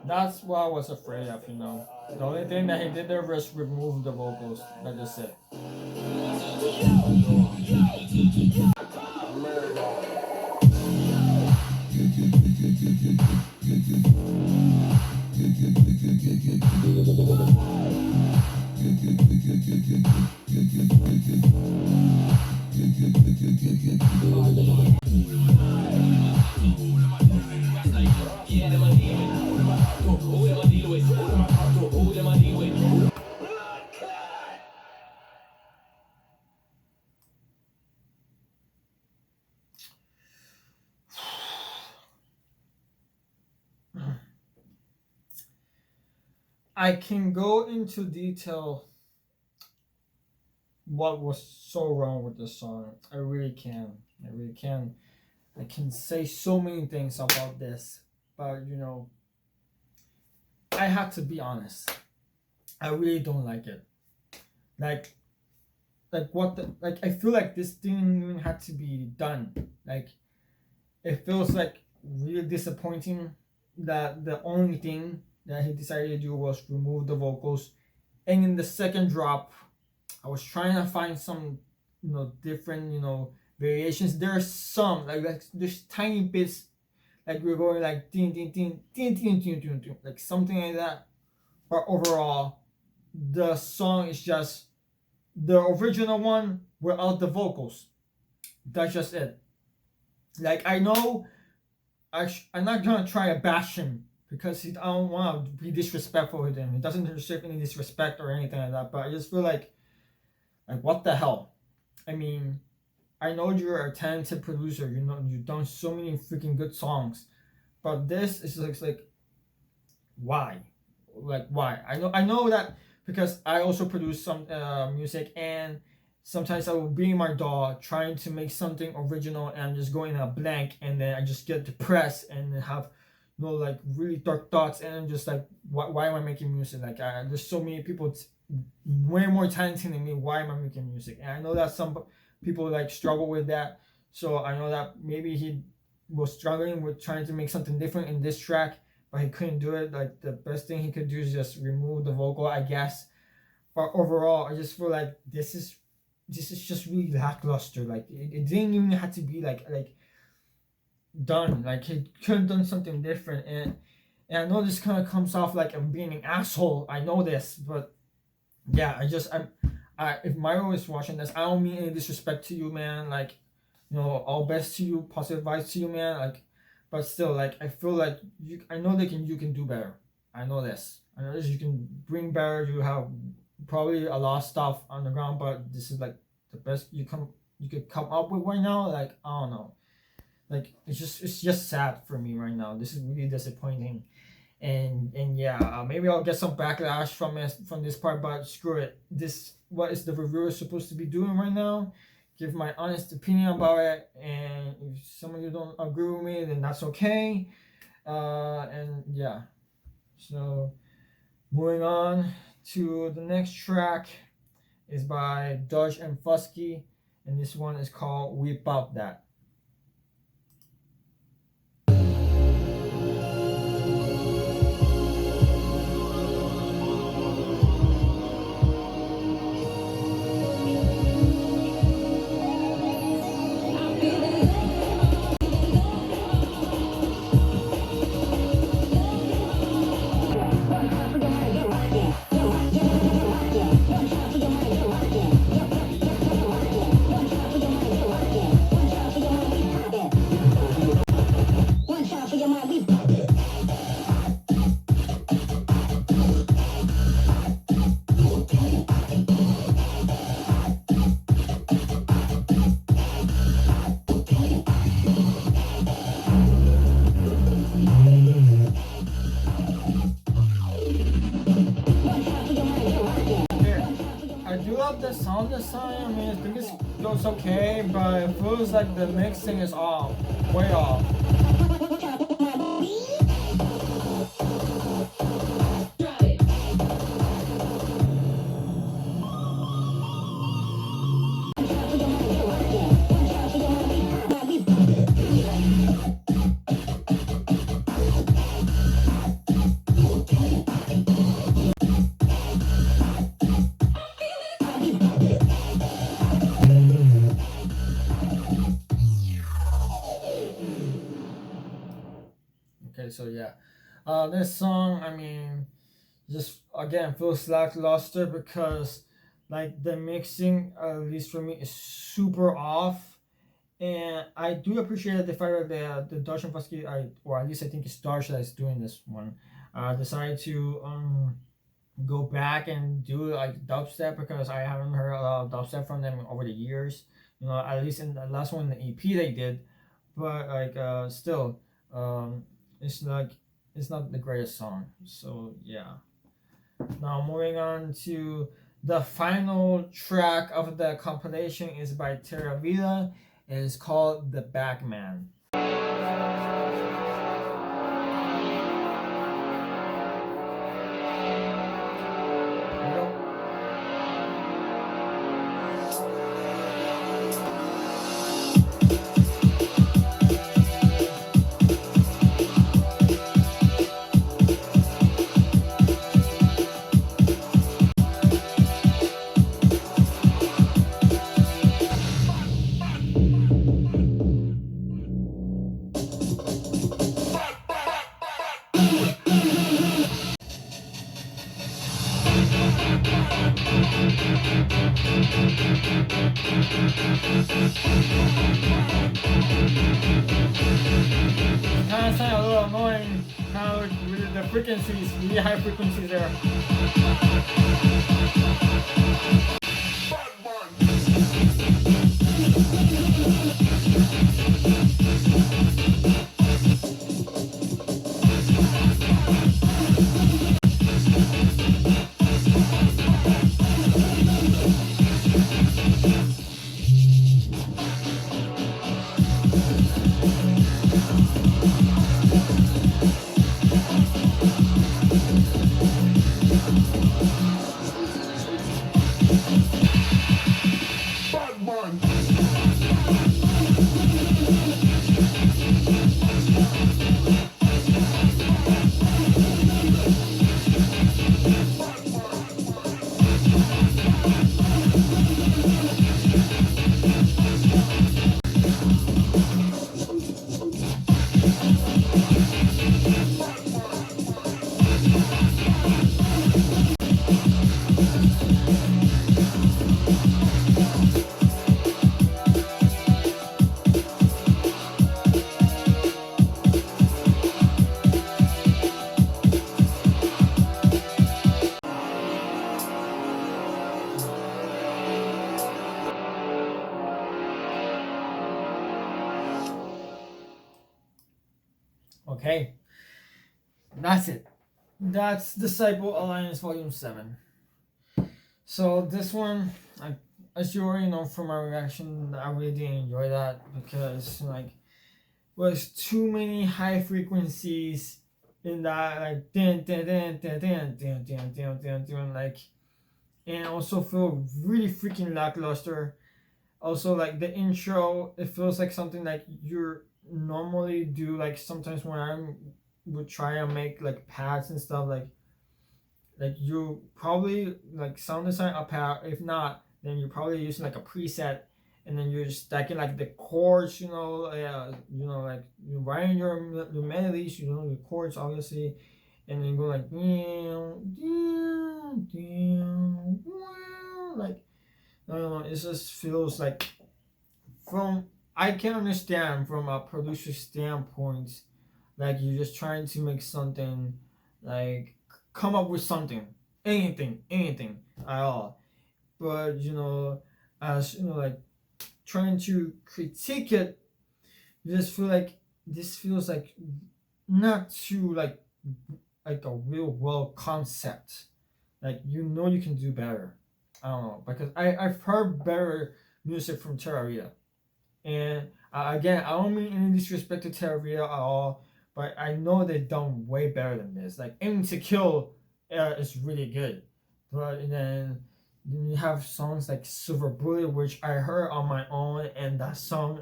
That's what I was afraid of, The only thing that he did there was remove the vocals. That is it. I can go into detail what was so wrong with this song. I really can. I really can. I can say so many things about this, but I have to be honest. I really don't like it. Like what the I feel like this didn't even have to be done. Like it feels like really disappointing that the only thing that he decided to do was remove the vocals. And in the second drop, I was trying to find some different variations. There's some like there's tiny bits like we're going like ding ding ding ding ding ding ding ding like something like that. But overall, the song is just the original one without the vocals. That's just it. Like I know I'm not gonna try to bash him because I don't want to be disrespectful with him. He doesn't deserve any disrespect or anything like that. But I just feel like what the hell? I mean, I know you're a talented producer. You've done so many freaking good songs, but this is like why? Like why? I know that because I also produce some music, and sometimes I will be in my DAW trying to make something original, and I'm just going in a blank, and then I just get depressed and have like really dark thoughts, and I'm just like, why am I making music? Like there's so many people way more talented than me. Why am I making music? And I know that some people like struggle with that. So I know that maybe he was struggling with trying to make something different in this track, but he couldn't do it. Like the best thing he could do is just remove the vocal, I guess. But overall, I just feel like this is just really lackluster. Like it didn't even have to be like done. Like he could have done something different. And I know this kind of comes off like I'm being an asshole. I know this, but yeah, if Myro is watching this, I don't mean any disrespect to you, man. Like, you know, all best to you, positive vibes to you, man. Like, but still, like, I feel like I know you can do better. I know this. I know this. You can bring better. You have probably a lot of stuff on the ground, but this is like the best you could come up with right now. Like, I don't know. Like, it's just sad for me right now. This is really disappointing. And yeah, maybe I'll get some backlash from this part, but screw it. What is the reviewer supposed to be doing right now? Give my honest opinion about it, and if some of you don't agree with me, then that's okay. And yeah, so moving on to the next track is by Dodge and Fuski, and this one is called We Pop Dat. The sound design, I mean, I think it goes okay, but it feels like the mixing is off, way off. So yeah, this song, I mean, just again feels lackluster because like the mixing, at least for me, is super off. And I do appreciate the fact that the Dodge and Fuski, or at least I think it's Dodge that is doing this one, decided to go back and do like dubstep, because I haven't heard a lot of dubstep from them over the years. You know, at least in the last one, the EP they did, but like still, it's not the greatest song. So yeah. Now moving on to the final track of the compilation is by Terravita, and it's called The Bagman. Kind of sound a little annoying, kind of with the frequencies, really high frequencies there. Okay, that's it. That's Disciple Alliance Volume 7. So this one, as you already know from my reaction, I really didn't enjoy that because like was too many high frequencies in that like like, and also feel really freaking lackluster. Also like the intro, it feels like something like you're normally do like sometimes when I would try and make like pads and stuff like you probably like sound design a pad. If not, then you're probably using like a preset, and then you're stacking like the chords, like you're writing your melodies, your chords obviously, and then go like like I don't know, it just feels like from I can understand from a producer standpoint, like you're just trying to make something like come up with something, anything at all. But as like trying to critique it, you just feel like this feels like not too like a real world concept. Like you can do better. I don't know because I've heard better music from Terravita, and again I don't mean any disrespect to Terravita at all, but I know they've done way better than this. Like Aim to Kill is really good, but then you have songs like Silver Bullet, which I heard on my own, and that song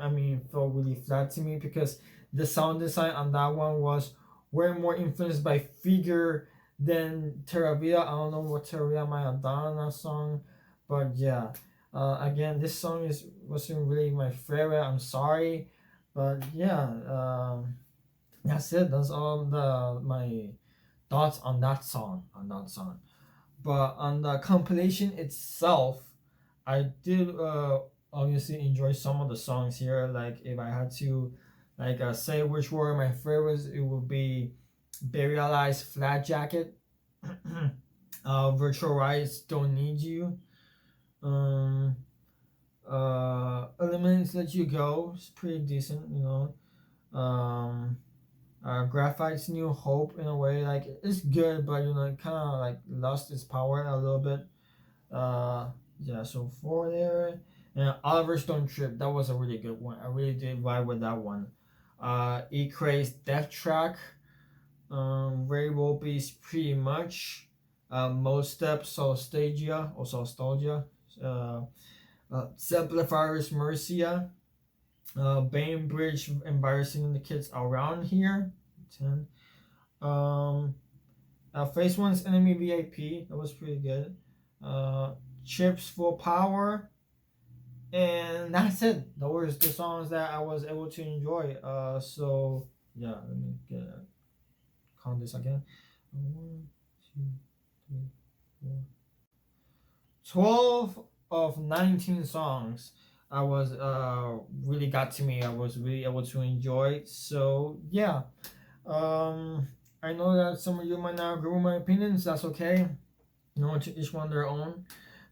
felt really flat to me because the sound design on that one was way more influenced by Figure than Terravita. I don't know what Terravita might have done on that song, but yeah. Again, this song wasn't really my favorite. I'm sorry, but yeah. That's it. That's all my thoughts on that song. But on the compilation itself, I did obviously enjoy some of the songs here. Like if I had to say which were my favorites, it would be Burialized Flat Jacket, Virtual Rights Don't Need You, Elements Let You Go. It's pretty decent, Graphyt's New Hope, in a way, like it's good, but it kind of like lost its power a little bit. Yeah, so 4 there. And Oliverse Don't Trip, that was a really good one. I really did vibe with that one. Ecraze Death Track, very Volpe's Pretty Much, Modestep Solastalgia, Samplifire's Mercia, Bainbridge Embarrassing the Kids Around Here, 10. PhaseOne's Enemy VIP, that was pretty good. Chibs Full Power, and that's it. Those were the songs that I was able to enjoy. So yeah, let me count this again. 1, 2, 3, 4. 12 of 19 songs I was really got to me. I was really able to enjoy. So yeah, I know that some of you might not agree with my opinions. That's okay. To each one their own.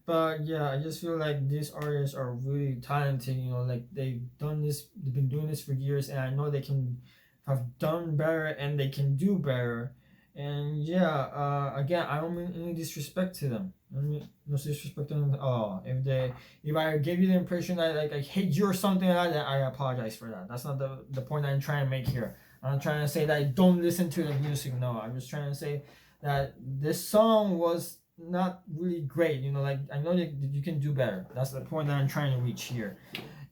But yeah, I just feel like these artists are really talented. Like they've been doing this for years, and I know they can have done better and they can do better. And yeah, again, I don't mean any disrespect to them. I mean no disrespect to them at all. If I gave you the impression that like I hate you or something like that, I apologize for that. That's not the point that I'm trying to make here. I'm not trying to say that I don't listen to the music. No, I'm just trying to say that this song was not really great. Like I know that you can do better. That's the point that I'm trying to reach here.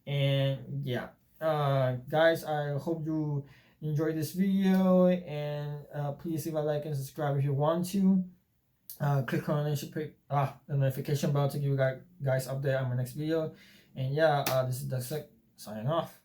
And yeah, guys, I hope you enjoyed this video, and please leave a like and subscribe if you want to. Click on the notification bell to give you guys update on my next video. And yeah, this is Dusek signing off.